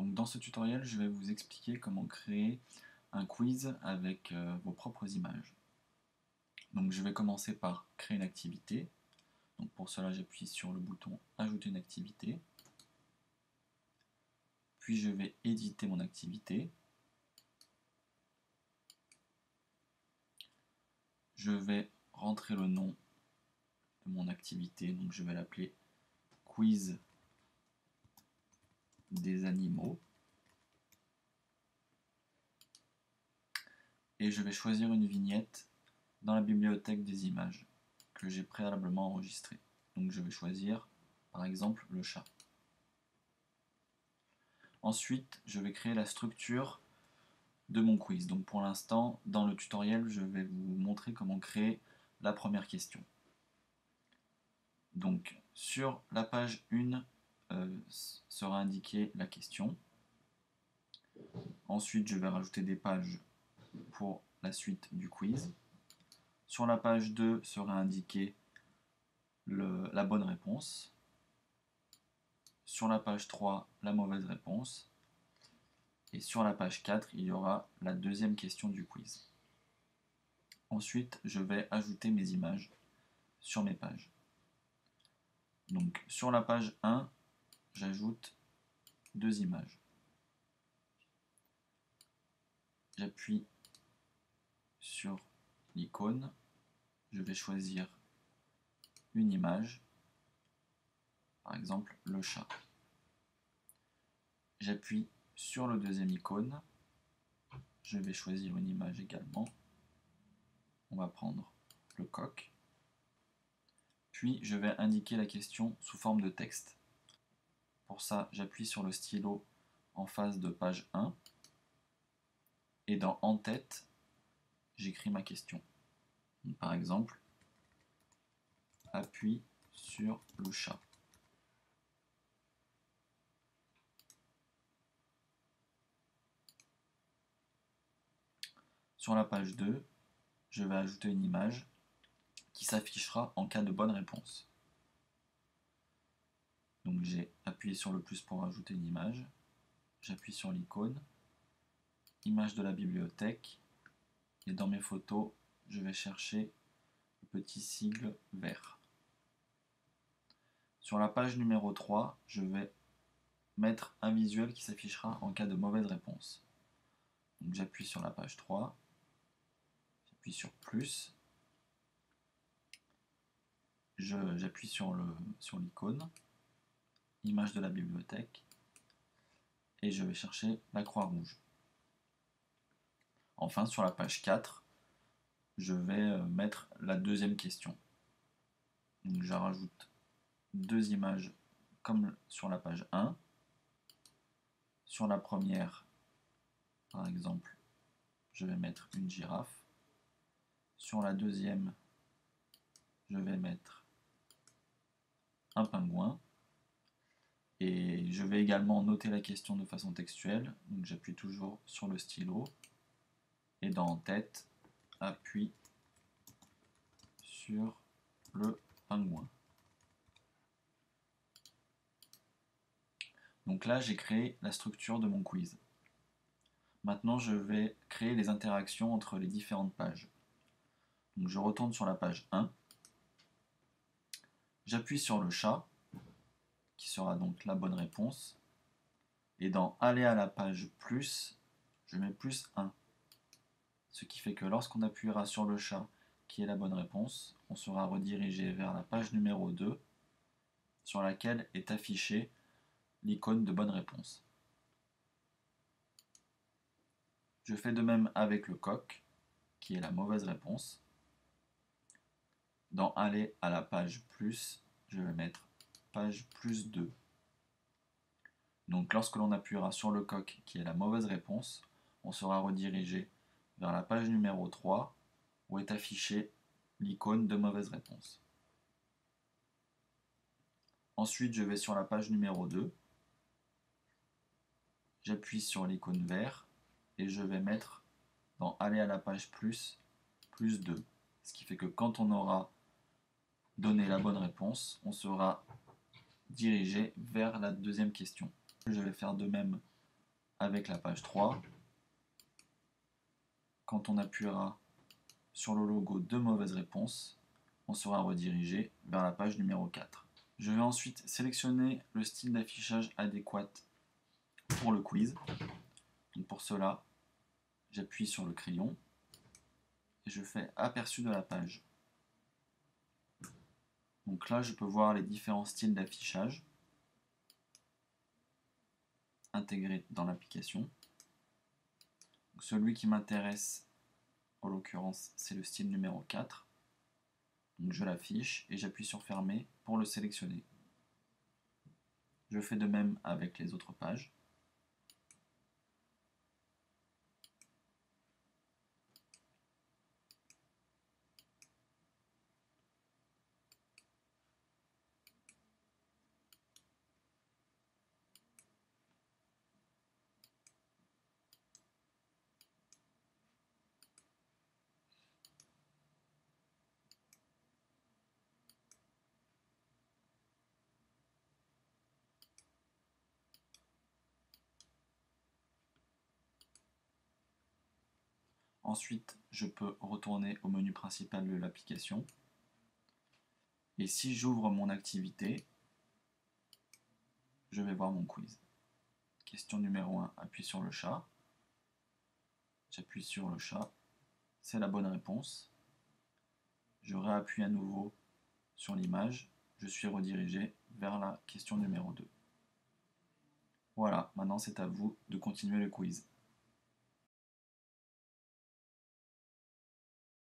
Donc dans ce tutoriel, je vais vous expliquer comment créer un quiz avec vos propres images. Donc je vais commencer par créer une activité. Donc pour cela, j'appuie sur le bouton Ajouter une activité. Puis je vais éditer mon activité. Je vais rentrer le nom de mon activité, donc je vais l'appeler Quiz des animaux. Et je vais choisir une vignette dans la bibliothèque des images que j'ai préalablement enregistrée. Donc je vais choisir par exemple le chat. Ensuite, je vais créer la structure de mon quiz. Donc pour l'instant, dans le tutoriel, je vais vous montrer comment créer la première question. Donc sur la page 1 sera indiquée la question. Ensuite, je vais rajouter des pages pour la suite du quiz. Sur la page 2 sera indiquée la bonne réponse. Sur la page 3, la mauvaise réponse. Et sur la page 4, il y aura la deuxième question du quiz. Ensuite, je vais ajouter mes images sur mes pages. Donc sur la page 1, j'ajoute 2 images. J'appuie sur l'icône, je vais choisir une image, par exemple le chat. J'appuie sur le deuxième icône, je vais choisir une image également. On va prendre le coq. Puis je vais indiquer la question sous forme de texte. Pour ça, j'appuie sur le stylo en face de page 1 et dans En tête, j'écris ma question. Donc, par exemple, appuie sur le chat. Sur la page 2, je vais ajouter une image qui s'affichera en cas de bonne réponse. Donc j'ai appuyé sur le plus pour ajouter une image, j'appuie sur l'icône, image de la bibliothèque, et dans mes photos, je vais chercher le petit sigle vert. Sur la page numéro 3, je vais mettre un visuel qui s'affichera en cas de mauvaise réponse. Donc j'appuie sur la page 3, j'appuie sur plus, j'appuie sur l'icône, image de la bibliothèque, et je vais chercher la croix rouge. Enfin, sur la page 4, je vais mettre la deuxième question. Donc je rajoute 2 images comme sur la page 1. Sur la première, par exemple, je vais mettre une girafe. Sur la deuxième, je vais mettre un pingouin. Et je vais également noter la question de façon textuelle. Donc j'appuie toujours sur le stylo. Et dans En tête, appuie sur le pingouin. Donc là, j'ai créé la structure de mon quiz. Maintenant, je vais créer les interactions entre les différentes pages. Donc je retourne sur la page 1. J'appuie sur le chat, qui sera donc la bonne réponse. Et dans Aller à la page plus, je mets plus 1. Ce qui fait que lorsqu'on appuiera sur le chat, qui est la bonne réponse, on sera redirigé vers la page numéro 2, sur laquelle est affichée l'icône de bonne réponse. Je fais de même avec le coq, qui est la mauvaise réponse. Dans Aller à la page plus, je vais mettre page plus 2. Donc lorsque l'on appuiera sur le coq, qui est la mauvaise réponse, on sera redirigé vers la page numéro 3, où est affichée l'icône de mauvaise réponse. Ensuite, je vais sur la page numéro 2, j'appuie sur l'icône vert, et je vais mettre dans Aller à la page plus, plus 2. Ce qui fait que quand on aura donné la bonne réponse, on sera dirigé vers la deuxième question. Je vais faire de même avec la page 3. Quand on appuiera sur le logo de mauvaise réponse, on sera redirigé vers la page numéro 4. Je vais ensuite sélectionner le style d'affichage adéquat pour le quiz. Donc pour cela, j'appuie sur le crayon et je fais aperçu de la page. Donc là, je peux voir les différents styles d'affichage intégrés dans l'application. Celui qui m'intéresse, en l'occurrence, c'est le style numéro 4. Donc je l'affiche et j'appuie sur fermer pour le sélectionner. Je fais de même avec les autres pages. Ensuite, je peux retourner au menu principal de l'application. Et si j'ouvre mon activité, je vais voir mon quiz. Question numéro 1, appuie sur le chat. J'appuie sur le chat, c'est la bonne réponse. Je réappuie à nouveau sur l'image, je suis redirigé vers la question numéro 2. Voilà, maintenant c'est à vous de continuer le quiz.